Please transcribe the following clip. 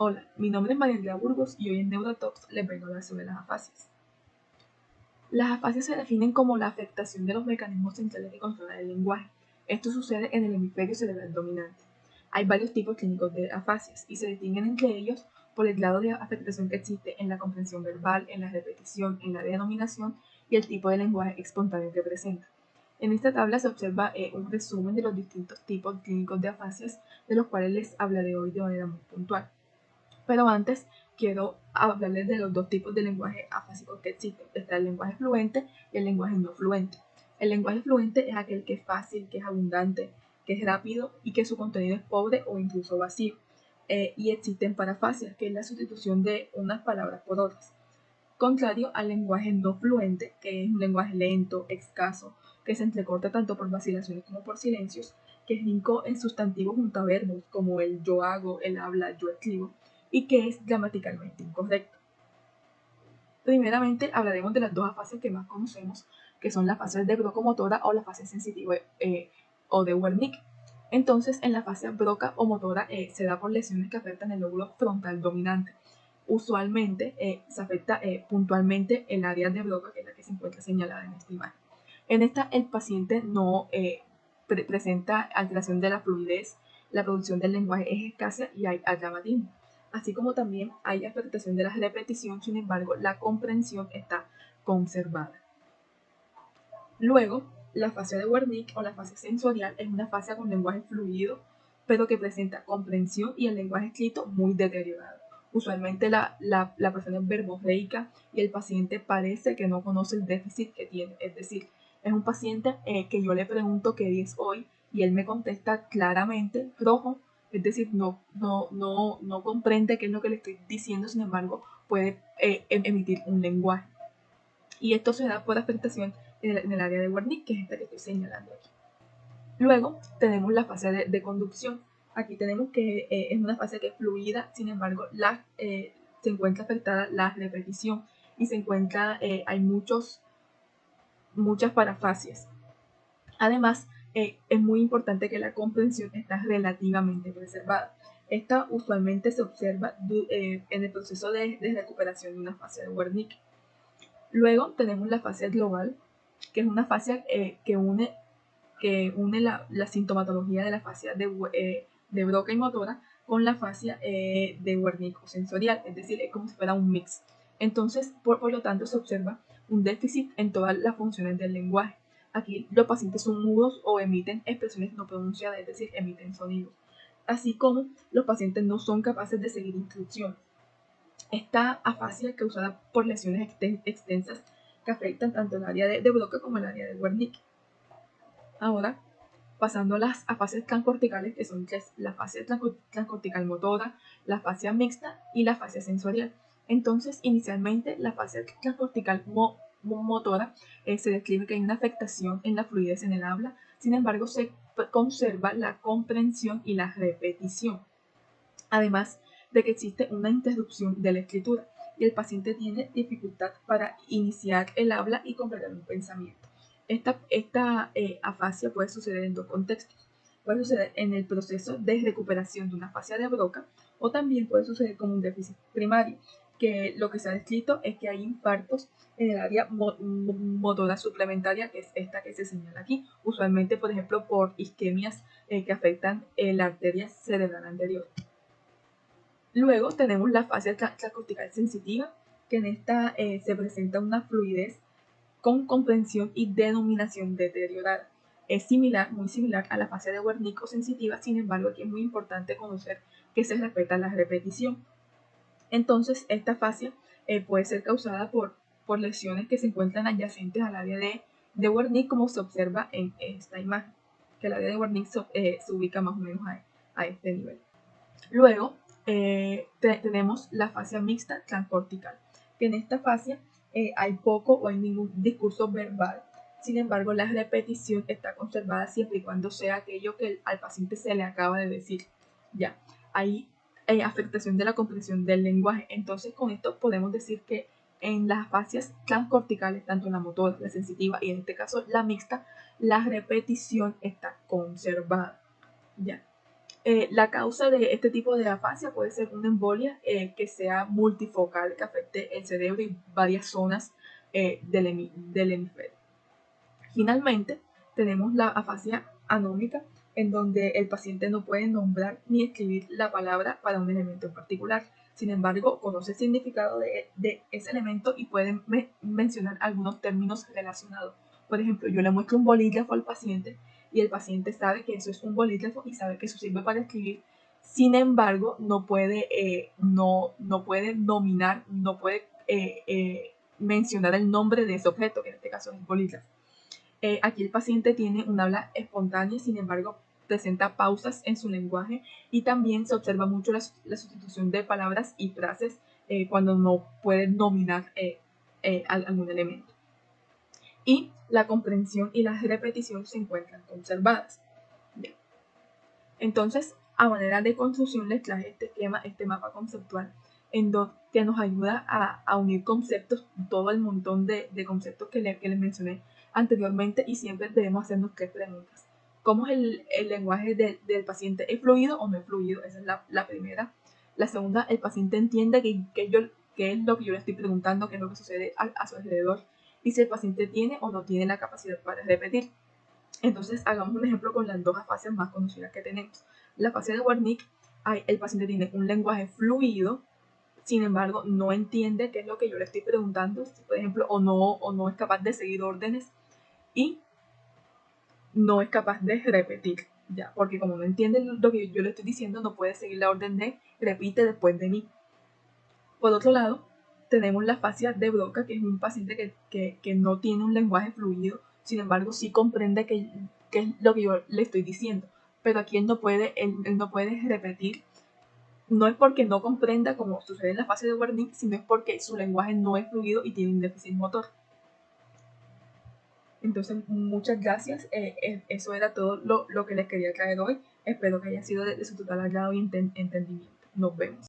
Hola, mi nombre es María Andrea Burgos y hoy en Neurotalks les vengo a hablar sobre las afasias. Las afasias se definen como la afectación de los mecanismos centrales que controlan el lenguaje. Esto sucede en el hemisferio cerebral dominante. Hay varios tipos clínicos de afasias y se distinguen entre ellos por el grado de afectación que existe en la comprensión verbal, en la repetición, en la denominación y el tipo de lenguaje espontáneo que presenta. En esta tabla se observa un resumen de los distintos tipos clínicos de afasias, de los cuales les hablaré hoy de manera muy puntual. Pero antes quiero hablarles de los dos tipos de lenguaje afásico que existen. Está el lenguaje fluente y el lenguaje no fluente. El lenguaje fluente es aquel que es fácil, que es abundante, que es rápido y que su contenido es pobre o incluso vacío. Y existen parafasias, que es la sustitución de unas palabras por otras. Contrario al lenguaje no fluente, que es un lenguaje lento, escaso, que se entrecorta tanto por vacilaciones como por silencios, que es rico en sustantivos junto a verbos como el yo hago, el habla, yo escribo, y que es gramaticalmente incorrecto. Primeramente hablaremos de las dos afasias que más conocemos, que son las fases de broca-motora o la fase sensitiva o de Wernicke. Entonces, en la fase broca o motora se da por lesiones que afectan el lóbulo frontal dominante. Usualmente se afecta puntualmente el área de Broca, que es la que se encuentra señalada en esta imagen. En esta, el paciente no presenta alteración de la fluidez, la producción del lenguaje es escasa y hay adramatismo. Así como también hay afectación de la repetición, sin embargo, la comprensión está conservada. Luego, la fase de Wernicke o la fase sensorial es una fase con lenguaje fluido, pero que presenta comprensión y el lenguaje escrito muy deteriorado. Usualmente la persona es verborreica y el paciente parece que no conoce el déficit que tiene. Es decir, es un paciente que yo le pregunto qué día es hoy y él me contesta claramente rojo, es decir, no comprende qué es lo que le estoy diciendo, sin embargo, puede emitir un lenguaje. Y esto se da por afectación en el área de Wernicke, que es esta que estoy señalando aquí. Luego tenemos la fase de conducción. Aquí tenemos que es una fase que es fluida, sin embargo, se encuentra afectada la repetición y se encuentra, hay muchas parafasias. Además, es muy importante que la comprensión está relativamente preservada. Esta usualmente se observa en el proceso de recuperación de una fase de Wernicke. Luego tenemos la fase global, que es una fase que une la sintomatología de la fascia de Broca y motora con la fascia de Wernicke sensorial, es decir, es como si fuera un mix. Entonces, por lo tanto, se observa un déficit en todas las funciones del lenguaje. Aquí los pacientes son mudos o emiten expresiones no pronunciadas, es decir, emiten sonidos. Así como los pacientes no son capaces de seguir instrucciones. Esta afasia causada por lesiones extensas que afectan tanto el área de Broca como el área de Wernicke. Ahora, pasando a las afasias transcorticales, que son tres: la fascia transcortical motora, la fascia mixta y la fascia sensorial. Entonces, inicialmente, la fascia transcortical motora se describe que hay una afectación en la fluidez en el habla, sin embargo, se conserva la comprensión y la repetición. Además de que existe una interrupción de la escritura y el paciente tiene dificultad para iniciar el habla y completar un pensamiento. Esta afasia puede suceder en dos contextos. Puede suceder en el proceso de recuperación de una fascia de Broca o también puede suceder como un déficit primario, que lo que se ha descrito es que hay infartos en el área motora suplementaria, que es esta que se señala aquí, usualmente, por ejemplo, por isquemias que afectan la arteria cerebral anterior. Luego tenemos la fascia transcortical sensitiva, que en esta se presenta una fluidez con comprensión y denominación deteriorada. Es similar, muy similar a la fascia de Wernicke sensitiva, sin embargo, aquí es muy importante conocer que se respeta la repetición. Entonces, esta fascia puede ser causada por lesiones que se encuentran adyacentes al área de Wernicke, como se observa en esta imagen, que el área de Wernicke se ubica más o menos a este nivel. Luego tenemos la fascia mixta transcortical, que en esta fascia hay poco o hay ningún discurso verbal. Sin embargo, la repetición está conservada siempre y cuando sea aquello que al paciente se le acaba de decir. Ya, hay afectación de la comprensión del lenguaje. Entonces, con esto podemos decir que en las fascias transcorticales, tanto la motora, la sensitiva y en este caso la mixta, la repetición está conservada. Ya. La causa de este tipo de afasia puede ser una embolia que sea multifocal, que afecte el cerebro y varias zonas del hemisferio. Finalmente, tenemos la afasia anómica, en donde el paciente no puede nombrar ni escribir la palabra para un elemento en particular. Sin embargo, conoce el significado de ese elemento y puede mencionar algunos términos relacionados. Por ejemplo, yo le muestro un bolígrafo al paciente y el paciente sabe que eso es un bolígrafo y sabe que eso sirve para escribir. Sin embargo, no puede nominar, no puede mencionar el nombre de ese objeto, que en este caso es el bolígrafo. Aquí el paciente tiene un habla espontánea, sin embargo, presenta pausas en su lenguaje y también se observa mucho la sustitución de palabras y frases cuando no puede nominar algún elemento. Y la comprensión y la repetición se encuentran conservadas. Bien. Entonces, a manera de construcción les traje este esquema, este mapa conceptual, que nos ayuda a unir conceptos, todo el montón de conceptos que les mencioné anteriormente, y siempre debemos hacernos 3 preguntas. ¿Cómo es el lenguaje del paciente? ¿Es fluido o no es fluido? Esa es la primera. La segunda, el paciente entiende qué es lo que yo le estoy preguntando, qué es lo que sucede a su alrededor, y si el paciente tiene o no tiene la capacidad para repetir. Entonces, hagamos un ejemplo con las 2 afasias más conocidas que tenemos. La afasia de Wernicke, el paciente tiene un lenguaje fluido, sin embargo, no entiende qué es lo que yo le estoy preguntando, por ejemplo, o no es capaz de seguir órdenes y no es capaz de repetir, ya, porque como no entiende lo que yo le estoy diciendo, no puede seguir la orden de repite después de mí. Por otro lado, tenemos la afasia de Broca, que es un paciente que no tiene un lenguaje fluido, sin embargo, sí comprende qué es lo que yo le estoy diciendo, pero aquí él no puede repetir. No es porque no comprenda, como sucede en la fase de Wernicke, sino es porque su lenguaje no es fluido y tiene un déficit motor. Entonces, muchas gracias. Eso era todo lo que les quería traer hoy. Espero que haya sido de su total agrado y entendimiento. Nos vemos.